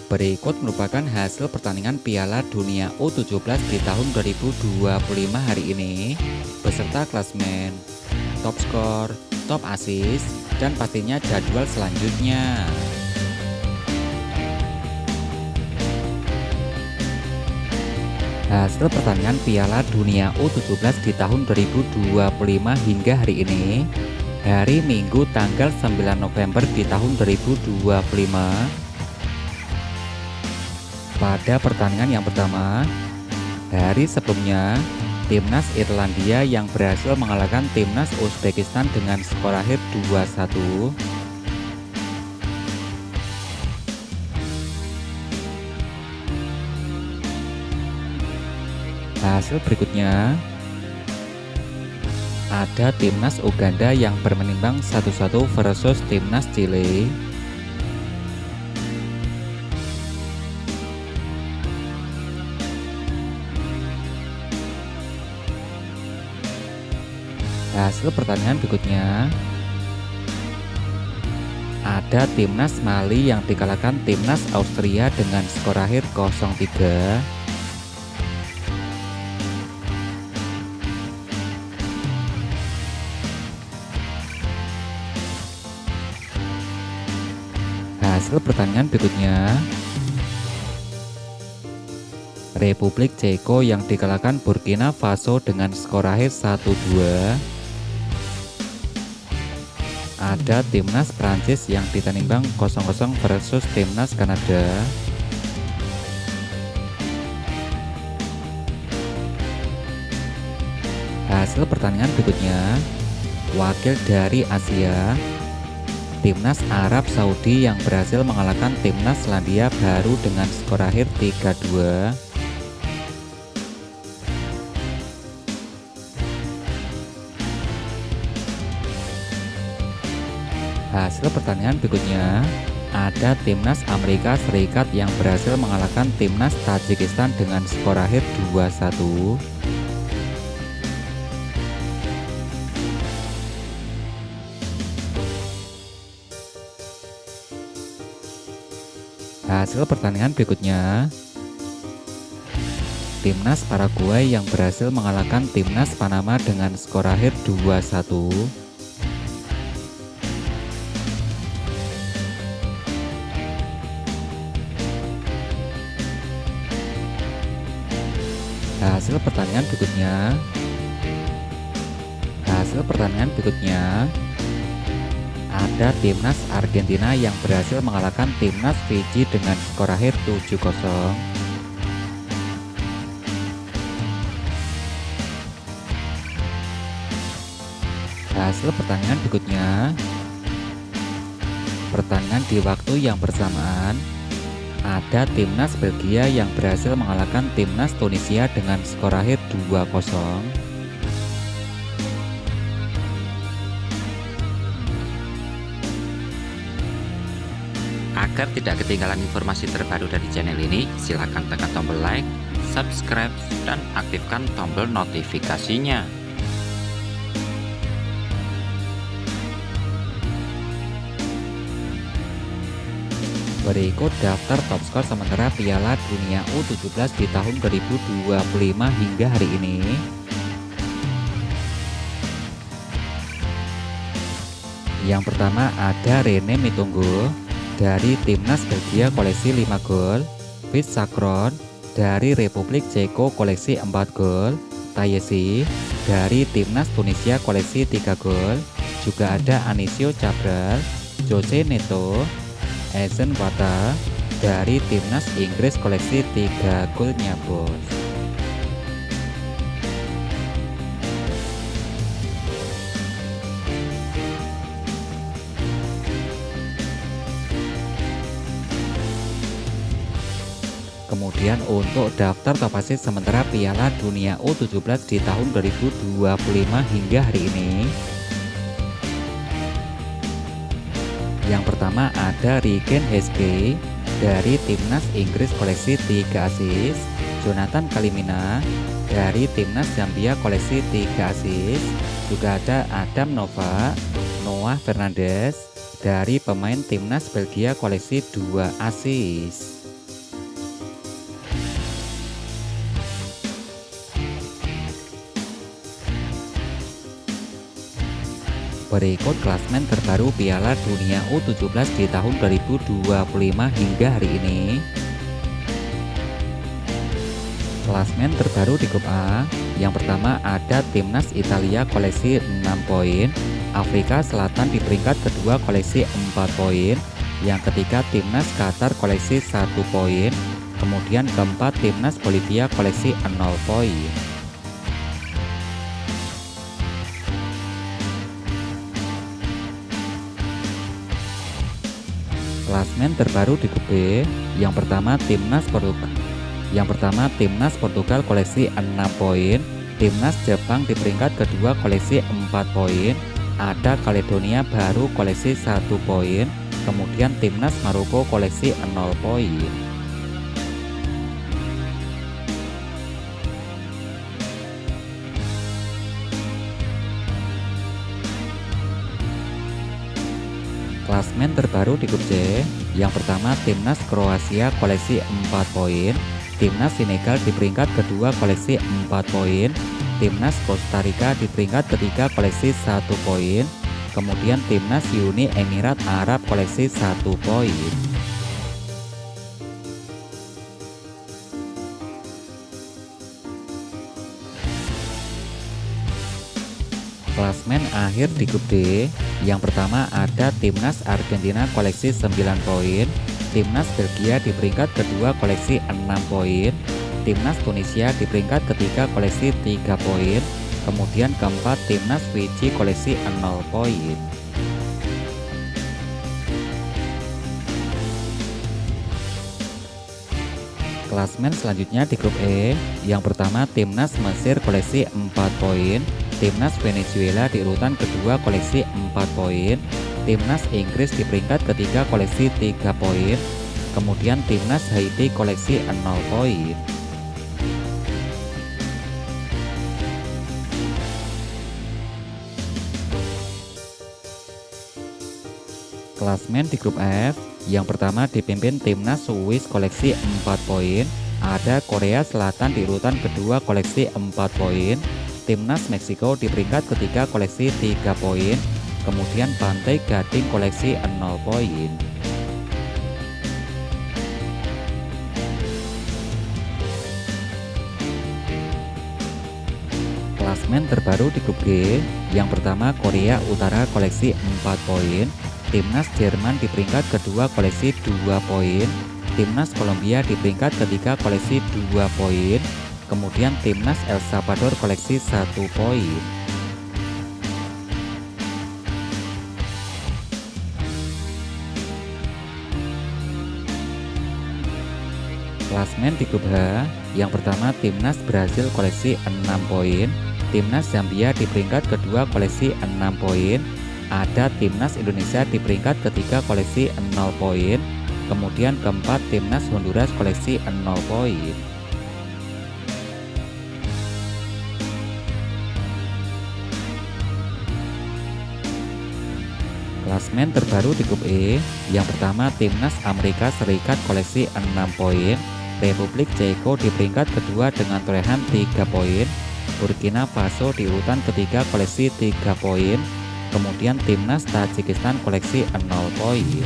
Berikut merupakan hasil pertandingan Piala Dunia U17 di tahun 2025 hari ini, beserta klasmen, top skor, top assist, dan pastinya jadwal selanjutnya. Hasil pertandingan Piala Dunia U17 di tahun 2025 hingga hari ini, hari Minggu tanggal 9 November di tahun 2025. Pada pertandingan yang pertama, hari sebelumnya, timnas Irlandia yang berhasil mengalahkan timnas Uzbekistan dengan skor akhir 2-1. Hasil berikutnya, ada timnas Uganda yang bermenimbang 1-1 versus timnas Chile. Hasil pertandingan berikutnya, ada timnas Mali yang dikalahkan timnas Austria dengan skor akhir 0-3. Hasil pertandingan berikutnya, Republik Ceko yang dikalahkan Burkina Faso dengan skor akhir 1-2. Ada timnas Prancis yang ditanimbang 0-0 versus timnas Kanada. Hasil pertandingan berikutnya, wakil dari Asia, timnas Arab Saudi yang berhasil mengalahkan timnas Selandia Baru dengan skor akhir 3-2. Hasil pertandingan berikutnya, ada timnas Amerika Serikat yang berhasil mengalahkan timnas Tajikistan dengan skor akhir 2-1. Hasil pertandingan berikutnya, timnas Paraguay yang berhasil mengalahkan timnas Panama dengan skor akhir 2-1. Hasil pertandingan berikutnya, ada timnas Argentina yang berhasil mengalahkan timnas Fiji dengan skor akhir 7-0. Hasil pertandingan berikutnya, pertandingan di waktu yang bersamaan, ada timnas Belgia yang berhasil mengalahkan timnas Tunisia dengan skor akhir 2-0. Agar tidak ketinggalan informasi terbaru dari channel ini, silakan tekan tombol like, subscribe, dan aktifkan tombol notifikasinya. Berikut daftar top skor sementara Piala Dunia U17 di tahun 2025 hingga hari ini. Yang pertama ada Rene Mitunggo dari timnas Belgia koleksi 5 gol, Fitz Sakron dari Republik Ceko koleksi 4 gol, Tayesi dari timnas Tunisia koleksi 3 gol, juga ada Anisio Cabral, Jose Neto, Ezen Wata dari timnas Inggris koleksi 3 golnya bos. Kemudian untuk daftar top assist sementara Piala Dunia U17 di tahun 2025 hingga hari ini. Yang pertama ada Rigen Heskey dari timnas Inggris koleksi 3 assist, Jonathan Kalimina dari timnas Zambia koleksi 3 assist, juga ada Adam Nova, Noah Fernandes dari pemain timnas Belgia koleksi 2 assist. Berikut klasmen terbaru Piala Dunia U17 di tahun 2025 hingga hari ini. Klasmen terbaru di grup A. Yang pertama ada Timnas Italia koleksi 6 poin, Afrika Selatan di peringkat kedua koleksi 4 poin, yang ketiga Timnas Qatar koleksi 1 poin, kemudian keempat Timnas Bolivia koleksi 0 poin. Klasmen terbaru di grup B. Yang pertama Timnas Portugal koleksi 6 poin, Timnas Jepang di peringkat kedua koleksi 4 poin, ada Kaledonia Baru koleksi 1 poin, kemudian Timnas Maroko koleksi 0 poin. Klasmen terbaru di grup C. Yang pertama Timnas Kroasia koleksi 4 poin, Timnas Senegal di peringkat kedua koleksi 4 poin, Timnas Costa Rica di peringkat ketiga koleksi 1 poin, kemudian Timnas Uni Emirat Arab koleksi 1 poin. Klasmen akhir di grup D. Yang pertama ada Timnas Argentina koleksi 9 poin, Timnas Belgia di peringkat kedua koleksi 6 poin, Timnas Tunisia di peringkat ketiga koleksi 3 poin, kemudian keempat Timnas Fiji koleksi 0 poin. Klasmen selanjutnya di grup E. Yang pertama Timnas Mesir koleksi 4 poin, Timnas Venezuela di urutan kedua koleksi 4 poin, Timnas Inggris di peringkat ketiga koleksi 3 poin, kemudian Timnas Haiti koleksi 0 poin. Klasmen di grup F. Yang pertama dipimpin Timnas Swiss koleksi 4 poin, ada Korea Selatan di urutan kedua koleksi 4 poin, Timnas Meksiko di peringkat ketiga koleksi 3 poin, kemudian Pantai Gading koleksi 0 poin. Klasmen terbaru di grup G. Yang pertama Korea Utara koleksi 4 poin, Timnas Jerman di peringkat kedua koleksi 2 poin, Timnas Kolombia di peringkat ketiga koleksi 2 poin, kemudian Timnas El Salvador koleksi 1 poin. Klasmen di grup H. Yang pertama Timnas Brasil koleksi 6 poin, Timnas Zambia di peringkat kedua koleksi 6 poin, ada Timnas Indonesia di peringkat ketiga koleksi 0 poin, kemudian keempat Timnas Honduras koleksi 0 poin. Klasmen terbaru di grup E. Yang pertama Timnas Amerika Serikat koleksi 6 poin, Republik Ceko di peringkat kedua dengan torehan 3 poin, Burkina Faso di urutan ketiga koleksi 3 poin, kemudian Timnas Tajikistan koleksi 0 poin.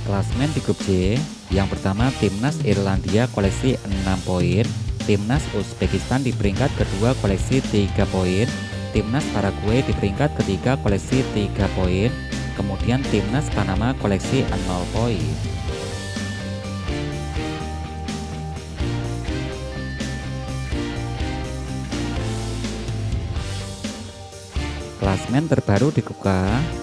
Klasmen di grup C. Yang pertama Timnas Irlandia koleksi 6 poin, Timnas Uzbekistan di peringkat kedua koleksi 3 poin, Timnas Paraguay di peringkat ketiga koleksi 3 poin, kemudian Timnas Panama koleksi 0 poin. Klasmen terbaru di grup K.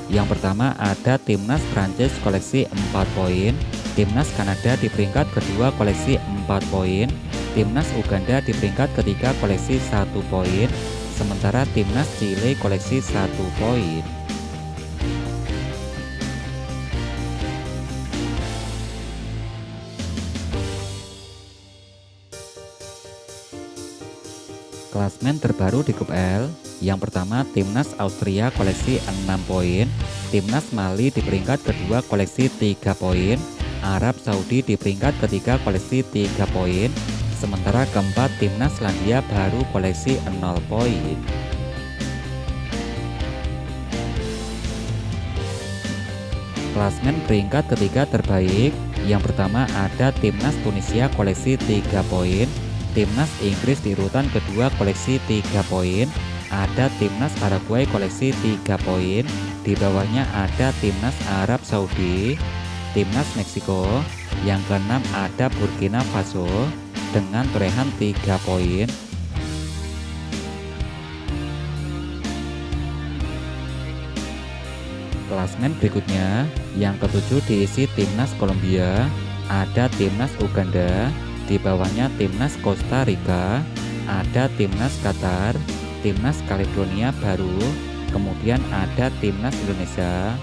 Yang pertama ada Timnas Prancis koleksi 4 poin, Timnas Kanada di peringkat kedua koleksi 4 poin, Timnas Uganda di peringkat ketiga koleksi 1 poin, sementara Timnas Chile koleksi 1 poin. Klasmen terbaru di grup L. Yang pertama Timnas Austria koleksi 6 poin, Timnas Mali di peringkat kedua koleksi 3 poin, Arab Saudi di peringkat ketiga koleksi 3 poin, Sementara keempat timnas Selandia Baru koleksi 0 poin. Klasmen peringkat ketiga terbaik, yang pertama ada timnas Tunisia koleksi 3 poin, timnas Inggris di urutan kedua koleksi 3 poin, ada timnas Paraguay koleksi 3 poin, di bawahnya ada timnas Arab Saudi, timnas Meksiko, yang keenam ada Burkina Faso dengan torehan 3 poin. Klasmen berikutnya, yang ketujuh diisi timnas Kolombia, ada timnas Uganda, di bawahnya timnas Costa Rica, ada timnas Qatar, timnas Caledonia Baru, kemudian ada timnas Indonesia.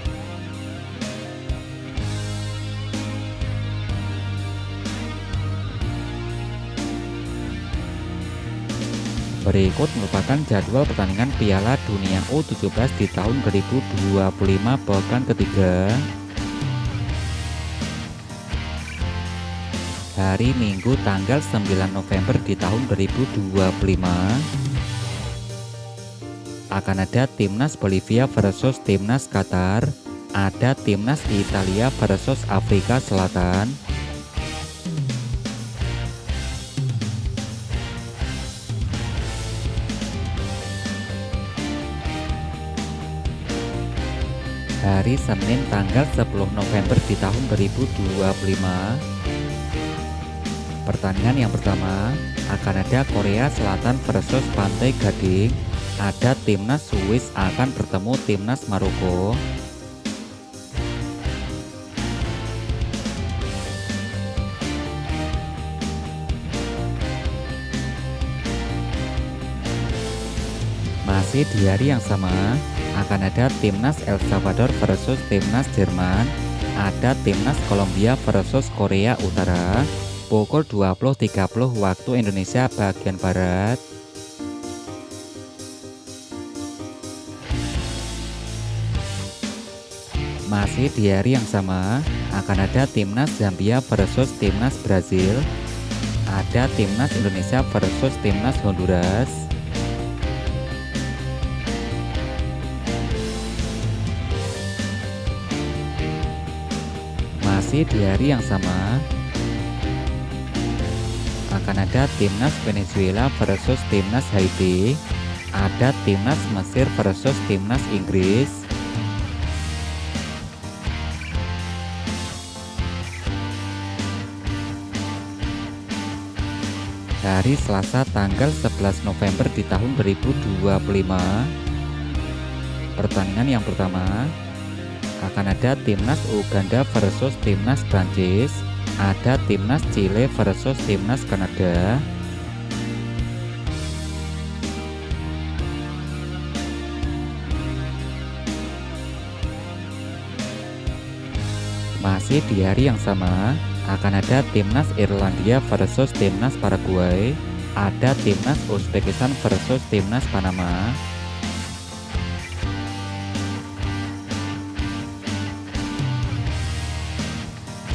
Berikut merupakan jadwal pertandingan Piala Dunia U17 di tahun 2025 pekan ketiga. Hari Minggu tanggal 9 November di tahun 2025 akan ada timnas Bolivia versus timnas Qatar, ada timnas Italia versus Afrika Selatan, hari Senin tanggal 10 November di tahun 2025. Pertandingan yang pertama akan ada Korea Selatan versus Pantai Gading, ada timnas Swiss akan bertemu timnas Maroko. Masih di hari yang sama akan ada timnas El Salvador versus timnas Jerman, ada timnas Kolombia versus Korea Utara, pukul 20.30 waktu Indonesia bagian Barat. Masih di hari yang sama akan ada timnas Zambia versus timnas Brazil, ada timnas Indonesia versus timnas Honduras. Masih di hari yang sama akan ada timnas Venezuela versus timnas Haiti, ada timnas Mesir versus timnas Inggris. Hari Selasa tanggal 11 November di tahun 2025. Pertandingan yang pertama akan ada timnas Uganda versus timnas Prancis, ada timnas Chile versus timnas Kanada. Masih di hari yang sama akan ada timnas Irlandia versus timnas Paraguay, ada timnas Uzbekistan versus timnas Panama.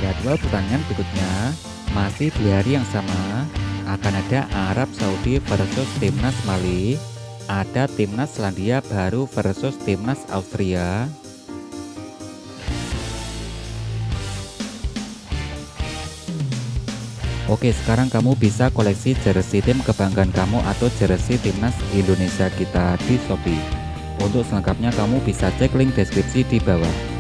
Jadwal pertandingan berikutnya masih di hari yang sama akan ada Arab Saudi versus timnas Mali, ada timnas Selandia Baru versus timnas Austria. Oke, sekarang kamu bisa koleksi jersey tim kebanggaan kamu atau jersey timnas Indonesia kita di Shopee. Untuk selengkapnya kamu bisa cek link deskripsi di bawah.